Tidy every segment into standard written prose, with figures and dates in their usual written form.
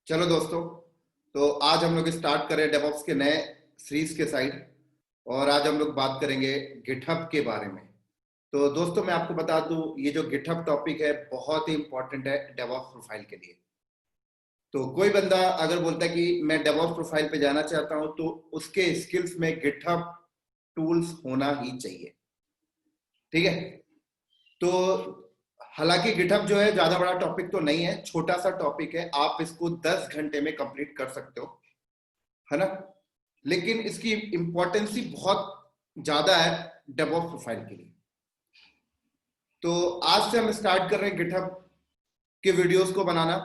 चलो दोस्तों, तो आज हम लोग स्टार्ट करें डेवऑप्स के नए सीरीज के साइड। और आज हम लोग बात करेंगे गिटहब के बारे में। तो दोस्तों मैं आपको बता दूं, ये जो गिटहब टॉपिक है बहुत ही इंपॉर्टेंट है डेवऑप्स प्रोफाइल के लिए। तो कोई बंदा अगर बोलता है कि मैं डेवऑप्स प्रोफाइल पे जाना चाहता हूं तो उसके स्किल्स में गिटहब टूल्स होना ही चाहिए। ठीक है। तो हालांकि गिटहब जो है ज्यादा बड़ा टॉपिक तो नहीं है, छोटा सा टॉपिक है, आप इसको 10 घंटे में कंप्लीट कर सकते हो, है ना। लेकिन इसकी इंपॉर्टेंस ही बहुत ज्यादा है डेवऑप्स प्रोफाइल के लिए। तो आज से हम स्टार्ट कर रहे हैं गिटहब के वीडियोस को बनाना।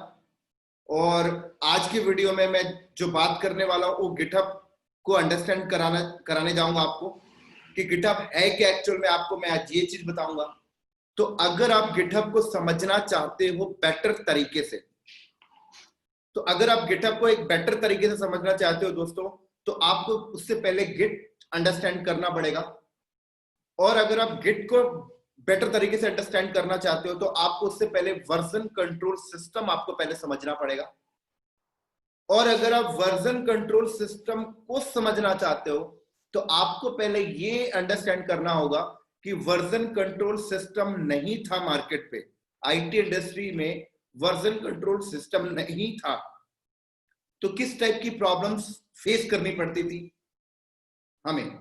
और आज की वीडियो में मैं जो बात करने वाला हूं वो गिटहब को अंडरस्टैंड कराने जाऊंगा आपको कि गिटहब है क्या एक्चुअल में। आपको मैं आज ये चीज बताऊंगा। तो अगर आप गिटहब को समझना चाहते हो बेटर तरीके से, तो अगर आप गिटहब को एक बेटर तरीके से समझना चाहते हो दोस्तों, तो आपको उससे पहले गिट अंडरस्टैंड करना पड़ेगा। और अगर आप गिट को बेटर तरीके से अंडरस्टैंड करना चाहते हो तो आपको उससे पहले वर्जन कंट्रोल सिस्टम आपको पहले समझना पड़ेगा। और अगर आप वर्जन कंट्रोल सिस्टम को समझना चाहते हो तो आपको पहले ये अंडरस्टैंड करना होगा कि वर्जन कंट्रोल सिस्टम नहीं था मार्केट पे। आईटी इंडस्ट्री में वर्जन कंट्रोल सिस्टम नहीं था तो किस टाइप की प्रॉब्लम्स फेस करनी पड़ती थी हमें।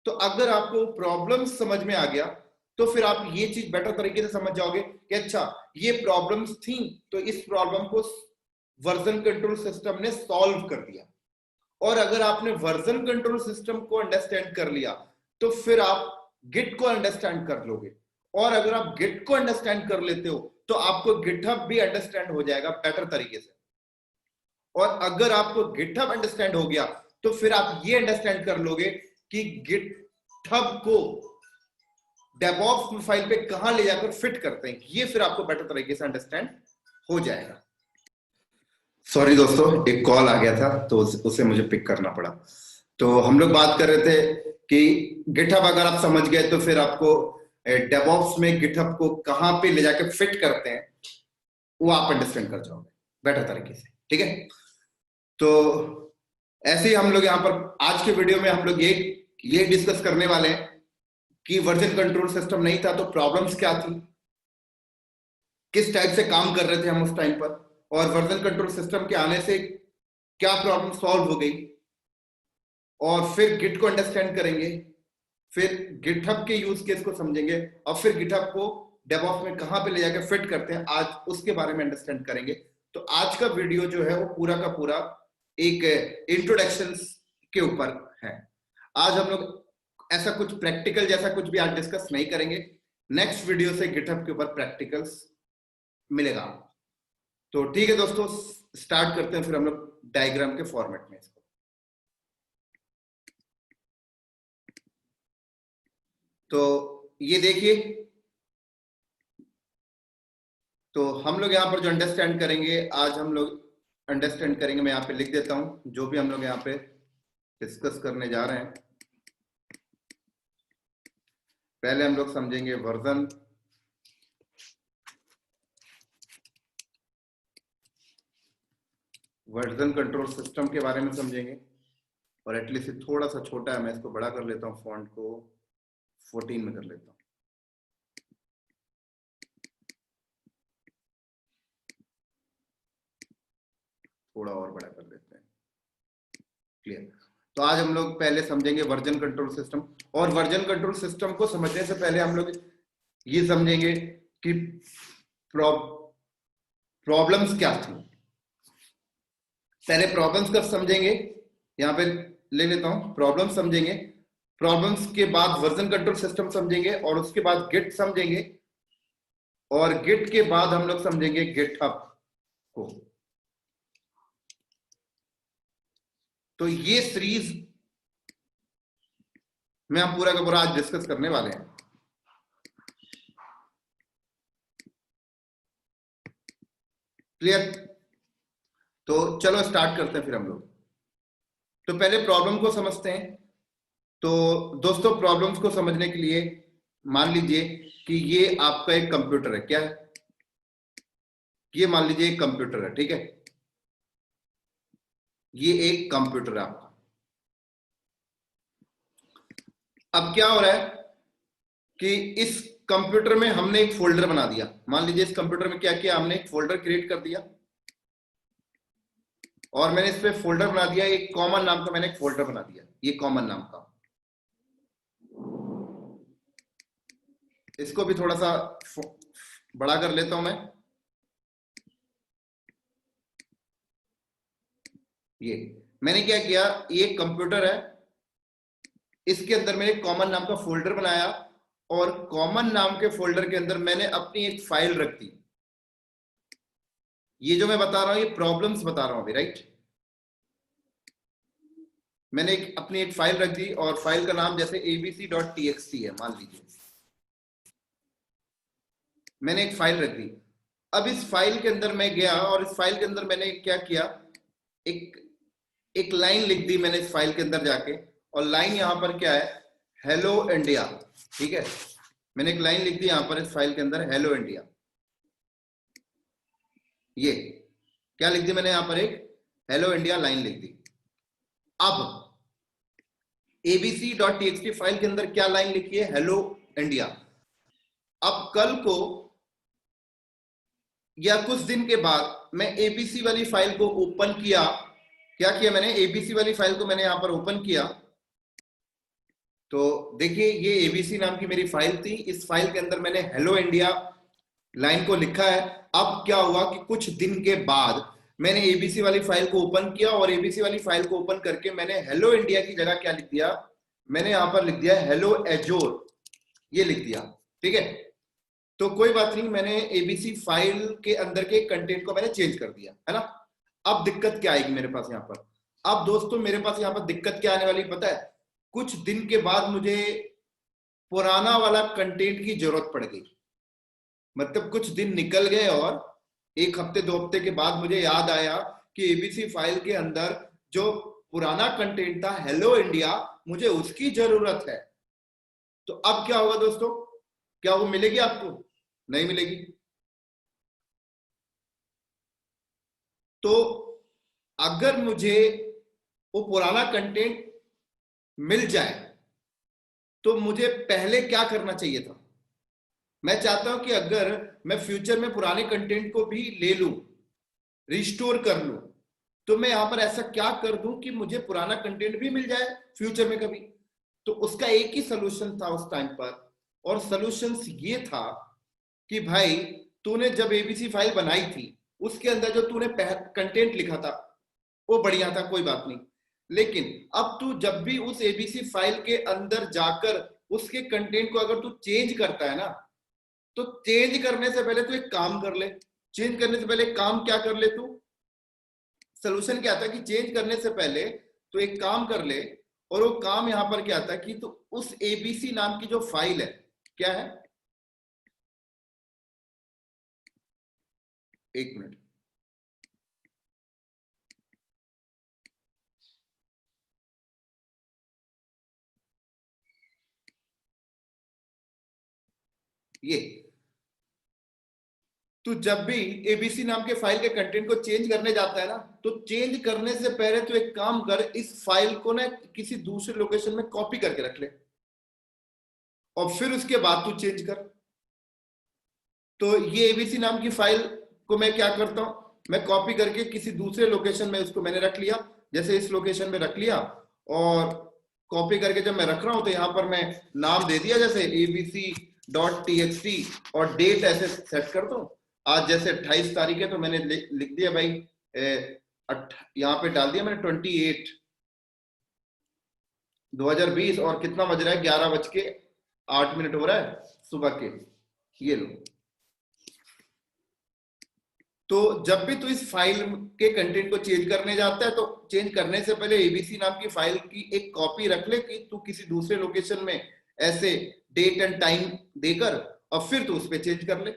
तो अगर आपको प्रॉब्लम्स समझ में आ गया तो फिर आप ये चीज बेटर तरीके से समझ जाओगे कि अच्छा ये प्रॉब्लम्स थी तो इस प्रॉब्लम को वर्जन कंट्रोल सिस्टम ने सॉल्व कर दिया। और अगर आपने वर्जन कंट्रोल सिस्टम को अंडरस्टैंड कर लिया तो फिर आप गिट को अंडरस्टैंड कर लोगे। और अगर आप गिट को अंडरस्टैंड कर लेते हो तो आपको गिटहब भी अंडरस्टैंड हो जाएगा बेटर तरीके से। और अगर आपको गिटहब अंडरस्टैंड हो गया तो फिर आप ये अंडरस्टैंड कर लोगे कि गिटहब को डेवऑप्स प्रोफाइल पे कहां ले जाकर फिट करते हैं। ये फिर आपको बेटर तरीके से अंडरस्टैंड हो जाएगा। सॉरी दोस्तों, एक कॉल आ गया था तो उसे मुझे पिक करना पड़ा। तो हम लोग बात कर रहे थे कि गिटहब अगर आप समझ गए तो फिर आपको डेवऑप्स में गिटहब को कहां पे ले जाकर फिट करते हैं वो आप अंडरस्टैंड कर जाओगे बेटर तरीके से। ठीक है। तो ऐसे ही हम लोग यहाँ पर आज के वीडियो में हम लोग ये डिस्कस करने वाले हैं कि वर्जन कंट्रोल सिस्टम नहीं था तो प्रॉब्लम्स क्या थी, किस टाइप से काम कर रहे थे हम उस टाइम पर, और वर्जन कंट्रोल सिस्टम के आने से क्या प्रॉब्लम सॉल्व हो गई। और फिर गिट को अंडरस्टैंड करेंगे, फिर गिटहब के यूज केस को समझेंगे और फिर गिटहब को डेवऑप्स में कहां पे ले जाकर फिट करते हैं आज उसके बारे में अंडरस्टैंड करेंगे। तो आज का वीडियो जो है वो पूरा का पूरा एक इंट्रोडक्शन के ऊपर है। आज हम लोग ऐसा कुछ प्रैक्टिकल जैसा कुछ भी आज डिस्कस नहीं करेंगे। नेक्स्ट वीडियो से गिटहब के ऊपर प्रैक्टिकल्स मिलेगा। तो ठीक है दोस्तों, स्टार्ट करते हैं फिर हम लोग डायग्राम के फॉर्मेट में इसको। तो ये देखिए, तो हम लोग यहाँ पर जो अंडरस्टैंड करेंगे, आज हम लोग अंडरस्टैंड करेंगे, मैं यहाँ पे लिख देता हूं जो भी हम लोग यहाँ पे डिस्कस करने जा रहे हैं। पहले हम लोग समझेंगे वर्जन कंट्रोल सिस्टम के बारे में समझेंगे। और एटलीस्ट थोड़ा सा छोटा है, मैं इसको बड़ा कर लेता हूँ, फॉन्ट को 14 में कर लेता हूँ। थोड़ा और बड़ा कर लेते हैं। क्लियर। तो आज हम लोग पहले समझेंगे वर्जन कंट्रोल सिस्टम। और वर्जन कंट्रोल सिस्टम को समझने से पहले हम लोग ये समझेंगे कि प्रॉब्लम्स क्या थी। पहले प्रॉब्लम्स का समझेंगे, यहाँ पे ले लेता हूं, प्रॉब्लम्स समझेंगे। प्रॉब्लम्स के बाद वर्जन कंट्रोल सिस्टम समझेंगे और उसके बाद गिट समझेंगे। और गिट के बाद हम लोग समझेंगे गिटहब को। तो ये सीरीज में हम पूरा का पूरा आज डिस्कस करने वाले हैं। क्लियर। तो चलो स्टार्ट करते हैं फिर हम लोग। तो पहले प्रॉब्लम को समझते हैं। तो दोस्तों प्रॉब्लम्स को समझने के लिए मान लीजिए कि ये आपका एक कंप्यूटर है। क्या है? ये मान लीजिए एक कंप्यूटर है। ठीक है। ये एक कंप्यूटर है आपका। अब क्या हो रहा है कि इस कंप्यूटर में हमने एक फोल्डर बना दिया। मान लीजिए इस कंप्यूटर में क्या किया, हमने एक फोल्डर क्रिएट कर दिया और मैंने इस पे फोल्डर बना दिया, एक कॉमन नाम का मैंने एक फोल्डर बना दिया, ये कॉमन नाम का। इसको भी थोड़ा सा बड़ा कर लेता हूं मैं। ये मैंने क्या किया, ये कंप्यूटर है, इसके अंदर मैंने एक कॉमन नाम का फोल्डर बनाया और कॉमन नाम के फोल्डर के अंदर मैंने अपनी एक फाइल रख दी। ये जो मैं बता रहा हूं ये प्रॉब्लम्स बता रहा हूं अभी, राइट। मैंने अपनी एक फाइल रख दी और फाइल का नाम जैसे abc.txt है, मान लीजिए मैंने एक फाइल रख दी। अब इस फाइल के अंदर मैं गया और इस फाइल के अंदर मैंने क्या किया, एक एक लाइन लिख दी मैंने इस फाइल के अंदर जाके, और लाइन यहां पर क्या है, हेलो इंडिया। ठीक है, मैंने एक लाइन लिख दी यहां पर इस फाइल के अंदर, हेलो इंडिया। ये क्या लिख दी मैंने यहां पर, एक हेलो इंडिया लाइन लिख दी। अब abc.txt फाइल के अंदर क्या लाइन लिखी है, हेलो इंडिया। अब कल को या कुछ दिन के बाद मैं एबीसी वाली फाइल को ओपन किया, क्या किया मैंने, एबीसी वाली फाइल को मैंने यहां पर ओपन किया, तो देखिए ये एबीसी नाम की मेरी फाइल थी, इस फाइल के अंदर मैंने हेलो इंडिया लाइन को लिखा है। अब क्या हुआ कि कुछ दिन के बाद मैंने एबीसी वाली फाइल को ओपन किया और एबीसी वाली फाइल को ओपन करके मैंने हेलो इंडिया की जगह क्या लिख दिया, मैंने यहां पर लिख दिया हेलो एजोर, ये लिख दिया। ठीक है, तो कोई बात नहीं, मैंने एबीसी फाइल के अंदर के कंटेंट को मैंने चेंज कर दिया, है ना। अब दिक्कत क्या आएगी मेरे पास यहाँ पर, अब दोस्तों मेरे पास यहाँ पर दिक्कत क्या आने वाली पता है, कुछ दिन के बाद मुझे पुराना वाला कंटेंट की जरूरत पड़ गई। मतलब कुछ दिन निकल गए और एक हफ्ते दो हफ्ते के बाद मुझे याद आया कि एबीसी फाइल के अंदर जो पुराना कंटेंट था हेलो इंडिया, मुझे उसकी जरूरत है। तो अब क्या होगा दोस्तों, क्या वो मिलेगी आपको, नहीं मिलेगी। तो अगर मुझे वो पुराना कंटेंट मिल जाए तो मुझे पहले क्या करना चाहिए था, मैं चाहता हूं कि अगर मैं फ्यूचर में पुराने कंटेंट को भी ले लूं, रिस्टोर कर लूं, तो मैं यहां पर ऐसा क्या कर दूं कि मुझे पुराना कंटेंट भी मिल जाए फ्यूचर में कभी। तो उसका एक ही सोल्यूशन था उस टाइम पर, और सोल्यूशन ये था कि भाई तूने जब एबीसी फाइल बनाई थी उसके अंदर जो तूने कंटेंट लिखा था वो बढ़िया था, कोई बात नहीं, लेकिन अब तू जब भी उस एबीसी फाइल के अंदर जाकर उसके कंटेंट को अगर तू चेंज करता है ना, तो चेंज करने से पहले तू एक काम कर ले। चेंज करने से पहले काम क्या कर ले तू, सोल्यूशन क्या था कि चेंज करने से पहले तो एक काम कर ले, और वो काम यहां पर क्या था कि तो उस एबीसी नाम की जो फाइल है, क्या है, एक मिनट, ये तो जब भी एबीसी नाम के फाइल के कंटेंट को चेंज करने जाता है ना, तो चेंज करने से पहले तो एक काम कर, इस फाइल को ना किसी दूसरे लोकेशन में कॉपी करके रख ले और फिर उसके बाद तू चेंज कर। तो ये एबीसी नाम की फाइल को मैं क्या करता हूं, मैं कॉपी करके किसी दूसरे लोकेशन में उसको मैंने रख लिया, जैसे इस लोकेशन में रख लिया, और कॉपी करके जब मैं रख रहा हूं तो यहां पर मैं नाम दे दिया जैसे abc.txt और डेट ऐसे सेट कर दो। आज जैसे 28 तारीख है तो मैंने लिख दिया भाई, यहाँ पे डाल दिया मैंने 28 2020, और कितना बज रहा है, 11:08 हो रहा है सुबह के, ये लो। तो जब भी तू इस फाइल के कंटेंट को चेंज करने जाता है तो चेंज करने से पहले एबीसी नाम की फाइल की एक कॉपी रख ले कि तू किसी दूसरे लोकेशन में ऐसे डेट एंड टाइम देकर और फिर तू उस पर चेंज कर ले।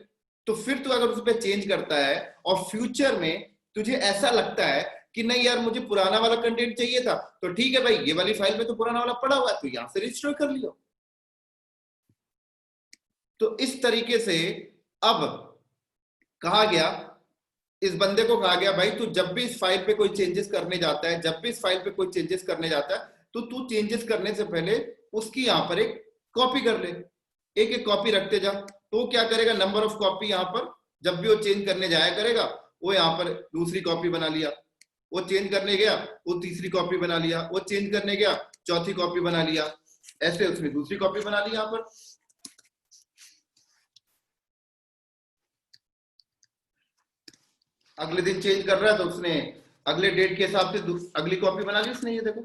तो फिर तू अगर उस पर चेंज करता है और फ्यूचर में तुझे ऐसा लगता है कि नहीं यार मुझे पुराना वाला कंटेंट चाहिए था, तो ठीक है भाई, ये वाली फाइल में तो पुराना वाला पड़ा हुआ है, तो यहां से रिस्टोर कर लियो। तो इस तरीके से अब कहा गया इस बंदे को कहा गया भाई तू जब भी इस फाइल पे कोई चेंजेस करने जाता है, जब भी इस फाइल पे कोई चेंजेस करने जाता है, तो तू चेंजेस करने से पहले उसकी यहाँ पर एक कॉपी कर ले, एक एक कॉपी रखते जा। तो वो क्या करेगा, नंबर ऑफ कॉपी यहाँ पर जब भी वो चेंज करने जाया करेगा, वो यहाँ पर दूसरी कॉपी बना लिया, वो चेंज करने गया वो तीसरी कॉपी बना लिया, वो चेंज करने गया चौथी कॉपी बना लिया, ऐसे उसने दूसरी कॉपी बना ली। यहाँ पर अगले दिन चेंज कर रहा है तो उसने अगले डेट के हिसाब से अगली कॉपी बना ली उसने, ये देखो।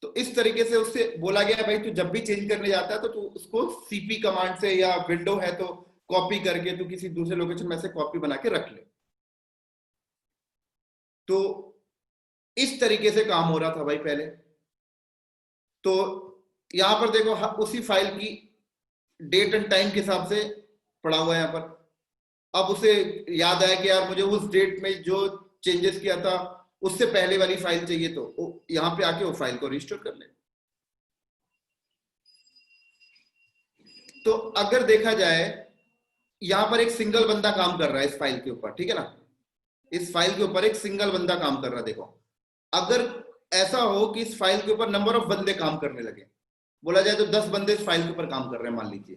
तो इस तरीके से उससे बोला गया भाई तू जब भी चेंज करने जाता है तो तू उसको सीपी कमांड से, या विंडो है तो कॉपी करके तू किसी दूसरे लोकेशन में से कॉपी बना के रख ले। तो इस तरीके से काम हो रहा था भाई पहले। तो यहां पर देखो उसी फाइल की डेट एंड टाइम के हिसाब से पड़ा हुआ है यहाँ पर। अब उसे याद आया कि यार मुझे उस डेट में जो चेंजेस किया था उससे पहले वाली फाइल चाहिए, तो यहाँ पे आके वो फाइल को रिस्टोर कर ले। तो अगर देखा जाए यहां पर एक सिंगल बंदा काम कर रहा है इस फाइल के ऊपर, ठीक है ना, इस फाइल के ऊपर एक सिंगल बंदा काम कर रहा है। देखो अगर ऐसा हो कि इस फाइल के ऊपर नंबर ऑफ बंदे काम करने लगे, बोला जाए तो 10 बंदे इस फाइल के ऊपर काम कर रहे हैं मान लीजिए,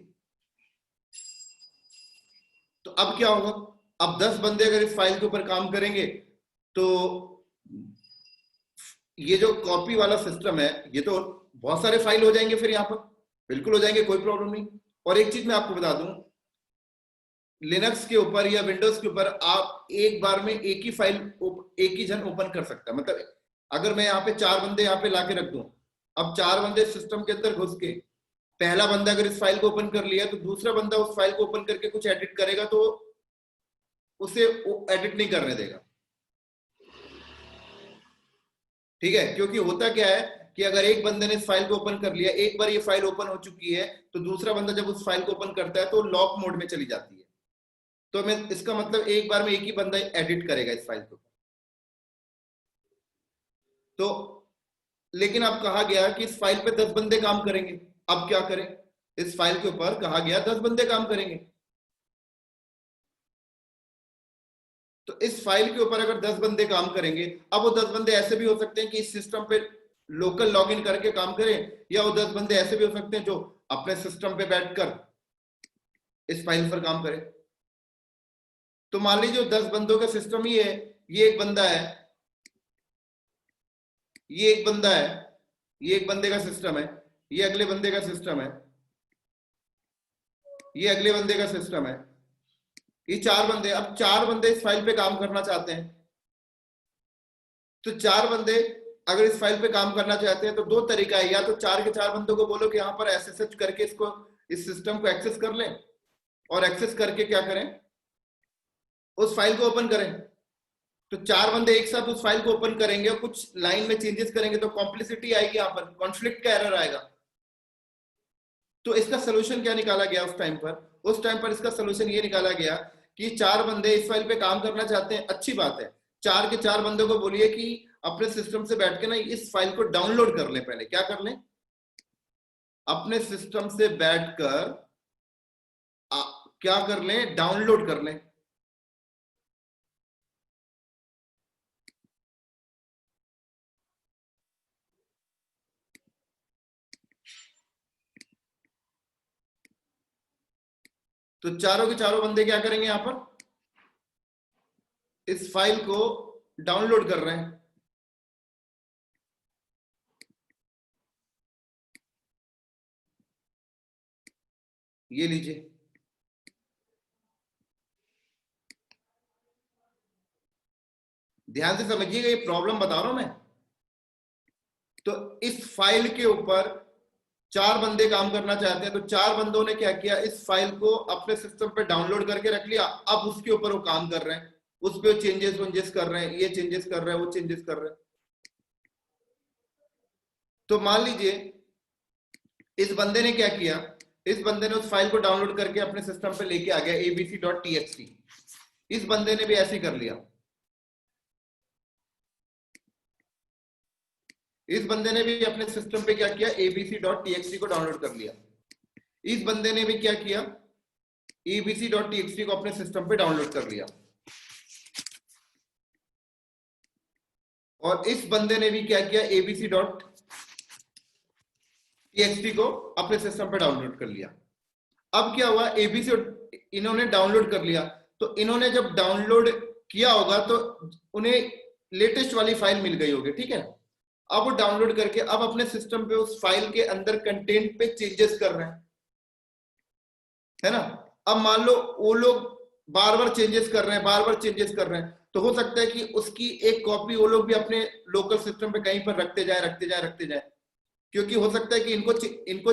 तो अब क्या होगा, अब 10 बंदे अगर इस फाइल के ऊपर काम करेंगे तो ये जो कॉपी वाला सिस्टम है ये तो बहुत सारे फाइल हो जाएंगे फिर यहाँ पर, बिल्कुल हो जाएंगे, कोई प्रॉब्लम नहीं। और एक चीज मैं आपको बता दूं, लिनक्स के ऊपर या विंडोज के ऊपर आप एक बार में एक ही फाइल एक ही जन ओपन कर सकता है। मतलब अगर मैं यहाँ पे 4 बंदे यहाँ पे लाके रख दूं, अब 4 बंदे सिस्टम के अंदर घुस के, पहला बंदा अगर इस फाइल को ओपन कर लिया तो दूसरा बंदा उस फाइल को ओपन करके कुछ एडिट करेगा तो उसे एडिट नहीं करने देगा, ठीक है। क्योंकि होता क्या है कि अगर एक बंदे ने इस फाइल को ओपन कर लिया, एक बार ये फाइल ओपन हो चुकी है, तो दूसरा बंदा जब उस फाइल को ओपन करता है तो लॉक मोड में चली जाती है। तो मैं इसका मतलब एक बार में एक ही बंदा एडिट करेगा इस फाइल को। तो लेकिन अब कहा गया कि इस फाइल पे 10 बंदे काम करेंगे, अब क्या करें, इस फाइल के ऊपर कहा गया 10 बंदे काम करेंगे। तो इस फाइल के ऊपर अगर 10 बंदे काम करेंगे, अब वो 10 बंदे ऐसे भी हो सकते हैं कि इस सिस्टम पे लोकल लॉगिन करके काम करें, या वो 10 बंदे ऐसे भी हो सकते हैं जो अपने सिस्टम पे बैठकर इस फाइल पर काम करें। तो मान लीजिए 10 बंदों का सिस्टम ही है, ये एक बंदा है, ये एक बंदा है, ये एक बंदे का सिस्टम है, ये अगले बंदे का सिस्टम है, ये अगले बंदे का सिस्टम है, ये 4 बंदे। अब 4 बंदे इस फाइल पे काम करना चाहते हैं, तो 4 बंदे अगर इस फाइल पे काम करना चाहते हैं तो 2 तरीका है, या तो 4 के 4 बंदों को बोलो कि यहाँ पर एसएसएच करके इसको, इस सिस्टम को एक्सेस कर लें, और एक्सेस करके क्या करें, उस फाइल को ओपन करें। तो 4 बंदे एक साथ उस फाइल को ओपन करेंगे और कुछ लाइन में चेंजेस करेंगे तो कॉम्प्लेक्सिटी आएगी, यहाँ पर कॉन्फ्लिक्ट का एरर आएगा। तो इसका सोल्यूशन क्या निकाला गया उस टाइम पर, उस टाइम पर इसका सोल्यूशन ये निकाला गया कि 4 बंदे इस फाइल पे काम करना चाहते हैं, अच्छी बात है, 4 के 4 बंदों को बोलिए कि अपने सिस्टम से बैठ के ना इस फाइल को डाउनलोड कर लें। पहले क्या कर लें, अपने सिस्टम से बैठकर क्या कर लें, डाउनलोड कर लें। तो चारों के चारों बंदे क्या करेंगे, यहां पर इस फाइल को डाउनलोड कर रहे हैं। ये लीजिए, ध्यान से समझिएगा, ये प्रॉब्लम बता रहा हूं मैं। तो इस फाइल के ऊपर 4 बंदे काम करना चाहते हैं, तो 4 बंदों ने क्या किया, इस फाइल को अपने सिस्टम पे डाउनलोड करके रख लिया। अब उसके ऊपर वो काम कर रहे हैं, उस पर चेंजेस वेंजेस कर रहे हैं, ये चेंजेस कर रहे हैं, वो चेंजेस कर रहे हैं। तो मान लीजिए इस बंदे ने क्या किया, इस बंदे ने उस फाइल को डाउनलोड करके अपने सिस्टम पे लेके आ गया abc.txt। इस बंदे ने भी ऐसे ही कर लिया, इस बंदे ने भी अपने सिस्टम पे क्या किया, abc.txt को डाउनलोड कर लिया। इस बंदे ने भी क्या किया, abc.txt को अपने सिस्टम पे डाउनलोड कर लिया, और इस बंदे ने भी क्या किया, abc.txt को अपने सिस्टम पे डाउनलोड कर लिया। अब क्या हुआ, एबीसी इन्होंने डाउनलोड कर लिया, तो इन्होंने जब डाउनलोड किया होगा तो उन्हें लेटेस्ट वाली फाइल मिल गई होगी, ठीक है। अब वो डाउनलोड करके अब अपने सिस्टम पे उस फाइल के अंदर कंटेंट पे चेंजेस कर रहे हैं, है ना। अब मान लो वो लोग बार बार चेंजेस कर रहे हैं, बार बार चेंजेस कर रहे हैं, तो हो सकता है कि उसकी एक कॉपी वो लोग भी अपने लोकल सिस्टम पे कहीं पर रखते जाए, क्योंकि हो सकता है कि इनको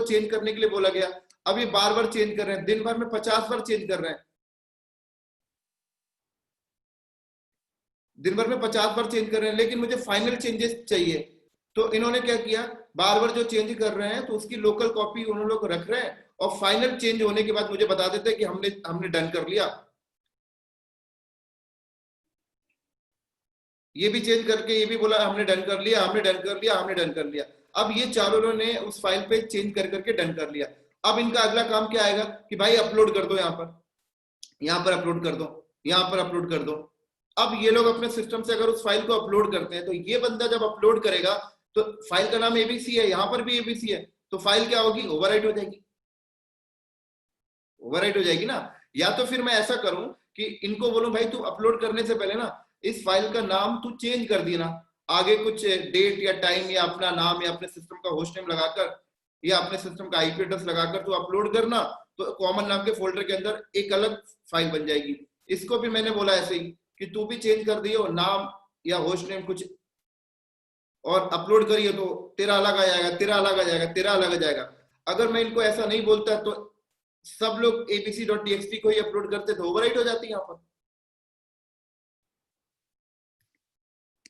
चेंज करने के लिए बोला गया, अब ये बार बार चेंज कर रहे हैं, दिन भर में 50 बार चेंज कर रहे हैं, दिन भर में 50 बार चेंज कर रहे हैं, लेकिन मुझे फाइनल चेंजेस चाहिए। तो इन्होंने क्या किया, बार बार जो चेंज कर रहे हैं तो उसकी लोकल कॉपी उन्होंने लोग रख रहे हैं, और फाइनल चेंज होने के बाद मुझे बता देते हैं कि हमने डन कर लिया। ये भी चेंज करके ये भी बोला हमने डन कर लिया, हमने डन कर लिया, हमने डन कर लिया। अब ये चारों ने उस फाइल पे चेंज कर करके डन कर लिया। अब इनका अगला काम क्या आएगा कि भाई अपलोड कर दो, यहाँ पर अपलोड कर दो, यहाँ पर अपलोड कर दो। अब ये लोग अपने सिस्टम से अगर उस फाइल को अपलोड करते हैं, तो ये बंदा जब अपलोड करेगा तो फाइल का नाम एबीसी है, यहाँ पर भी एबीसी है, तो फाइल क्या होगी, ओवरराइट हो जाएगी, ओवरराइट हो जाएगी ना। या तो फिर मैं ऐसा करूं कि इनको बोलूं भाई तू अपलोड करने से पहले ना इस फाइल का नाम तू चेंज कर देना, आगे कुछ डेट या टाइम या अपना नाम या अपने सिस्टम का होस्ट नेम लगाकर या अपने सिस्टम का आईपी एड्रेस लगाकर तू अपलोड करना, तो कॉमन नाम के फोल्डर के अंदर एक अलग फाइल बन जाएगी। इसको भी मैंने बोला ऐसे ही कि तू भी चेंज कर दियो नाम या होस्ट नेम कुछ, और अपलोड करिए तो तेरा अलग आ जाएगा, तेरा अलग आ जाएगा, तेरा अलग आ जाएगा। अगर मैं इनको ऐसा नहीं बोलता तो सब लोग abc.txt को ही अपलोड करते थे, ओवरराइट हो जाती यहाँ पर।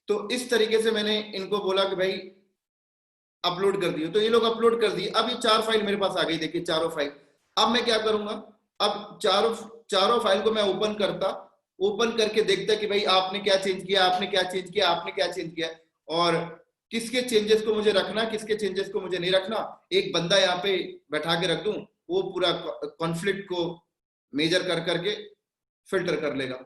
तो इस तरीके से मैंने इनको बोला कि भाई अपलोड कर दियो, तो ये लोग अपलोड कर दिए। अब ये 4 फाइल मेरे पास आ गई, देखिए चारों फाइल। अब मैं क्या करूंगा, अब चारों फाइल को मैं ओपन करके देखता कि भाई आपने क्या चेंज किया, आपने क्या चेंज किया, आपने क्या चेंज किया, और किसके चेंजेस को मुझे रखना, किसके चेंजेस को मुझे नहीं रखना। एक बंदा यहाँ पे बैठा के रख दूं, वो पूरा कॉन्फ्लिक्ट को मेजर कर करके फिल्टर कर लेगा।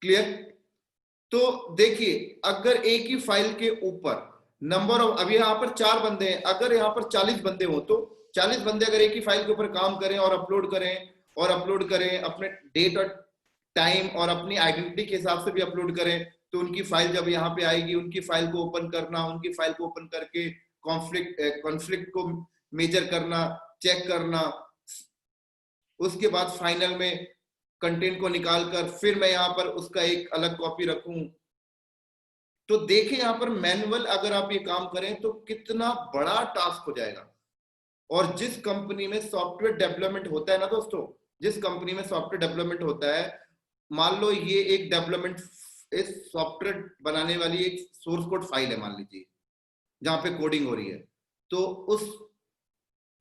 क्लियर। तो देखिए अगर एक ही फाइल के ऊपर नंबर ऑफ, अभी यहाँ पर 4 बंदे हैं, अगर यहाँ पर 40 बंदे हो तो 40 बंदे अगर एक ही फाइल के ऊपर काम करें और अपलोड करें अपने डेट और टाइम और अपनी आइडेंटिटी के हिसाब से भी अपलोड करें, तो उनकी फाइल जब यहाँ पे आएगी, उनकी फाइल को ओपन करना, उनकी फाइल को ओपन करके कॉन्फ्लिक्ट को मेजर करना, चेक करना, उसके बाद फाइनल में कंटेंट को निकालकर फिर मैं यहाँ पर उसका एक अलग कॉपी रखूं। तो देखें यहाँ पर मैनुअल अगर आप ये काम करें तो कितना बड़ा टास्क हो जाएगा। और जिस कंपनी में सॉफ्टवेयर डेवलपमेंट होता है ना दोस्तों, जिस कंपनी में सॉफ्टवेयर डेवलपमेंट होता है, मान लो ये एक डेवलपमेंट इस सॉफ्टवेयर बनाने वाली एक सोर्स कोड फाइल है मान लीजिए, जहां पे कोडिंग हो रही है, तो उस